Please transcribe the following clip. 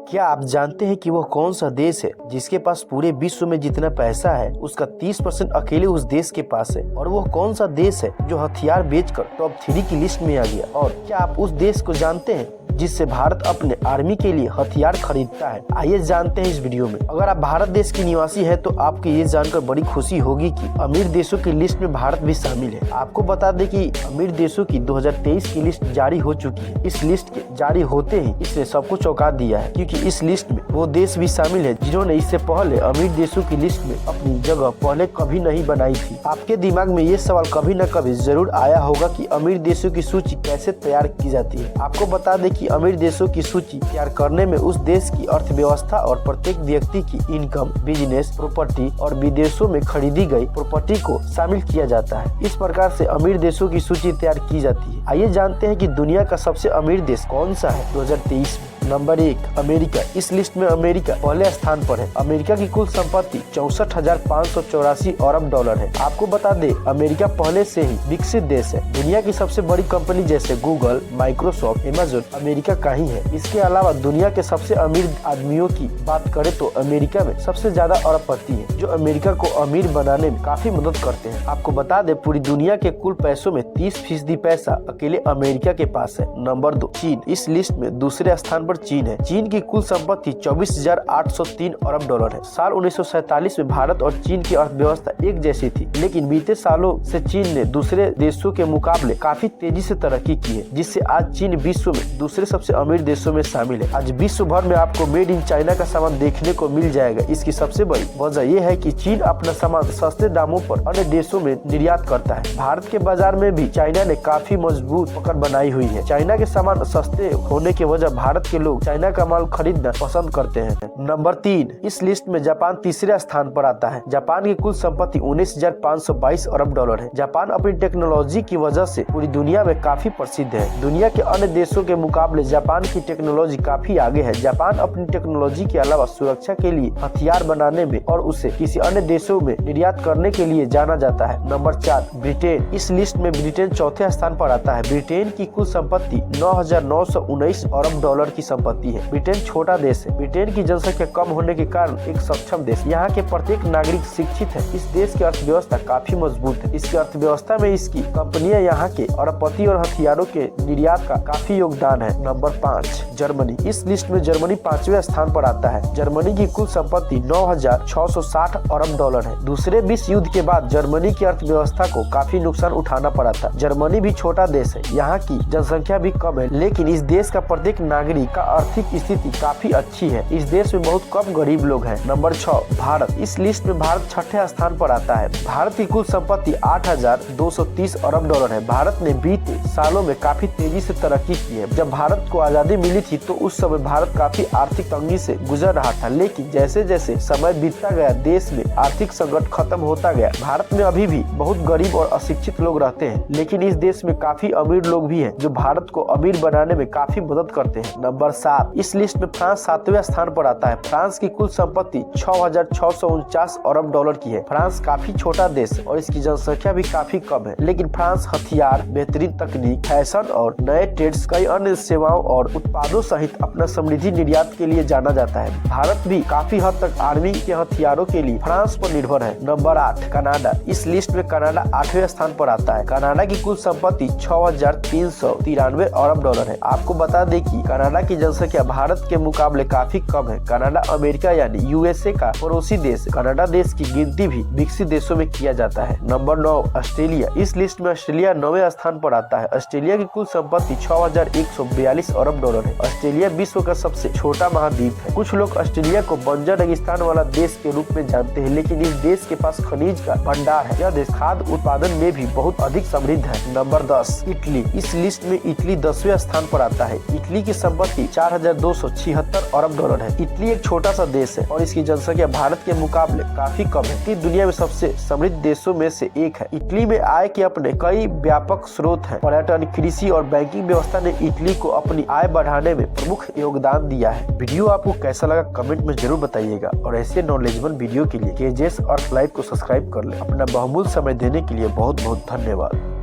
क्या आप जानते हैं कि वह कौन सा देश है जिसके पास पूरे विश्व में जितना पैसा है उसका 30% अकेले उस देश के पास है? और वह कौन सा देश है जो हथियार बेचकर टॉप 3 की लिस्ट में आ गया? और क्या आप उस देश को जानते हैं जिससे भारत अपने आर्मी के लिए हथियार खरीदता है? आइए जानते हैं इस वीडियो में। अगर आप भारत देश के निवासी हैं तो आपको ये जानकर बड़ी खुशी होगी कि अमीर देशों की लिस्ट में भारत भी शामिल है। आपको बता दें कि अमीर देशों की 2023 की लिस्ट जारी हो चुकी है। इस लिस्ट के जारी होते ही इसने सबको चौंका दिया है, क्योंकि इस लिस्ट में वो देश भी शामिल है जिन्होंने इससे पहले अमीर देशों की लिस्ट में अपनी जगह पहले कभी नहीं बनाई थी। आपके दिमाग में ये सवाल कभी न कभी जरूर आया होगा कि अमीर देशों की सूची कैसे तैयार की जाती है। आपको बता दें कि अमीर देशों की सूची तैयार करने में उस देश की अर्थव्यवस्था और प्रत्येक व्यक्ति की इनकम, बिजनेस, प्रॉपर्टी और विदेशों में खरीदी गई प्रॉपर्टी को शामिल किया जाता है। इस प्रकार से अमीर देशों की सूची तैयार की जाती है। आइए जानते हैं कि दुनिया का सबसे अमीर देश कौन सा है 2023 में। Number 1 America. इस लिस्ट में अमेरिका पहले स्थान पर है। अमेरिका की कुल संपत्ति 64,584 अरब डॉलर है। आपको बता दें अमेरिका पहले से ही विकसित देश है। दुनिया की सबसे बड़ी कंपनी जैसे गूगल, माइक्रोसॉफ्ट, अमेज़न अमेरिका का ही है। इसके अलावा दुनिया के सबसे अमीर आदमियों की बात करें तो अमेरिका में सबसे ज्यादा अरबपति है, जो अमेरिका को अमीर बनाने में काफी मदद करते हैं। आपको बता दें पूरी दुनिया के कुल पैसों में 30% पैसा अकेले अमेरिका के पास है। नंबर 2 चीन। इस लिस्ट में दूसरे स्थान पर चीन है। चीन की कुल संपत्ति 24,803 अरब डॉलर है। साल 1947 में भारत और चीन की अर्थव्यवस्था एक जैसी थी, लेकिन बीते सालों से चीन ने दूसरे देशों के मुकाबले काफी तेजी से तरक्की की है, जिससे आज चीन विश्व में दूसरे सबसे अमीर देशों में शामिल है। आज विश्व भर में आपको मेड इन चाइना का सामान देखने को मिल जाएगा। इसकी सबसे बड़ी वजह यह है कि चीन अपना सामान सस्ते दामों पर अन्य देशों में निर्यात करता है। भारत के बाजार में भी चाइना ने काफी मजबूत पकड़ बनाई हुई है। चाइना के सामान सस्ते होने की वजह भारत के लोग चाइना का माल खरीदना पसंद करते हैं। नंबर 3 इस लिस्ट में जापान तीसरे स्थान पर आता है। जापान की कुल संपत्ति 19,522 अरब डॉलर है। जापान अपनी टेक्नोलॉजी की वजह से पूरी दुनिया में काफी प्रसिद्ध है। दुनिया के अन्य देशों के मुकाबले जापान की टेक्नोलॉजी काफी आगे है। जापान अपनी टेक्नोलॉजी के अलावा सुरक्षा के लिए हथियार बनाने में और उसे किसी अन्य देशों में निर्यात करने के लिए जाना जाता है। Number 4 Britain. इस लिस्ट में ब्रिटेन चौथे स्थान पर आता है। ब्रिटेन की कुल संपत्ति 9,919 अरब डॉलर की संपत्ति है। ब्रिटेन छोटा देश है। ब्रिटेन की जनसंख्या कम होने के कारण एक सक्षम देश। यहाँ के प्रत्येक नागरिक शिक्षित है। इस देश की अर्थव्यवस्था काफी मजबूत है। इसकी अर्थव्यवस्था में इसकी कंपनियां यहाँ के अरबपति और हथियारों के निर्यात का काफी योगदान है। Number 5 Germany. इस लिस्ट में जर्मनी 5वें स्थान पर आता है। जर्मनी की कुल संपत्ति 9,660 अरब डॉलर है। दूसरे विश्व युद्ध के बाद जर्मनी की अर्थव्यवस्था को काफी नुकसान उठाना पड़ा था। जर्मनी भी छोटा देश है। यहाँ की जनसंख्या भी कम है, लेकिन इस देश का प्रत्येक नागरिक का आर्थिक स्थिति काफी अच्छी है। इस देश में बहुत कम गरीब लोग हैं। नंबर 6 भारत। इस लिस्ट में भारत 6ठे स्थान पर आता है। भारत की कुल संपत्ति 8,230 अरब डॉलर है। भारत ने बीते सालों में काफी तेजी से तरक्की की है। जब भारत को आजादी मिली थी तो उस समय भारत काफी आर्थिक तंगी से गुजर रहा था, लेकिन जैसे जैसे समय बीतता गया देश में आर्थिक संकट खत्म होता गया। भारत में अभी भी बहुत गरीब और अशिक्षित लोग रहते हैं, लेकिन इस देश में काफी अमीर लोग भी हैं जो भारत को अमीर बनाने में काफी मदद करते हैं। नंबर 7 इस लिस्ट में फ्रांस 7वें स्थान पर आता है। फ्रांस की कुल संपत्ति 6,649 अरब डॉलर की है। फ्रांस काफी छोटा देश है और इसकी जनसंख्या भी काफी कम है, लेकिन फ्रांस हथियार, बेहतरीन तकनीक, फैशन और नए ट्रेड्स, कई अन्य सेवाओं और उत्पादों सहित अपना समृद्धि निर्यात के लिए जाना जाता है। भारत भी काफी हद तक आर्मी के हथियारों के लिए फ्रांस पर निर्भर है। Number 8 Canada. इस लिस्ट में कनाडा 8वें स्थान पर आता है। कनाडा की कुल संपत्ति 6,393 अरब डॉलर है। आपको बता दें कि कनाडा की जनसंख्या भारत के मुकाबले काफी कम है। कनाडा अमेरिका यानी यूएसए का पड़ोसी देश है। कनाडा देश की गिनती भी विकसित देशों में किया जाता है। Number 9 Australia. इस लिस्ट में ऑस्ट्रेलिया 9वें स्थान पर आता है। ऑस्ट्रेलिया की कुल संपत्ति 6,142 अरब डॉलर है। ऑस्ट्रेलिया विश्व का सबसे छोटा महाद्वीप है। कुछ लोग ऑस्ट्रेलिया को बंजर रेगिस्तान वाला देश के रूप में जानते हैं, लेकिन इस देश के पास खनिज का भंडार है। यह देश खाद्य उत्पादन में भी बहुत अधिक समृद्ध है। Number 10 Italy. इस लिस्ट में इटली 10वें स्थान पर आता है। इटली की संपत्ति 4,276 अरब डॉलर है। इटली एक छोटा सा देश है और इसकी जनसंख्या भारत के मुकाबले काफी कम है। इटली दुनिया में सबसे समृद्ध देशों में से एक है। इटली में आय के अपने कई व्यापक स्रोत हैं। पर्यटन, कृषि और बैंकिंग व्यवस्था ने इटली को अपनी आय बढ़ाने में प्रमुख योगदान दिया है। वीडियो आपको कैसा लगा कमेंट में जरूर बताइएगा और ऐसे नॉलेजेबल वीडियो के लिए केजेस अर्थ लाइव को सब्सक्राइब कर ले। अपना बहुमूल्य समय देने के लिए बहुत बहुत धन्यवाद।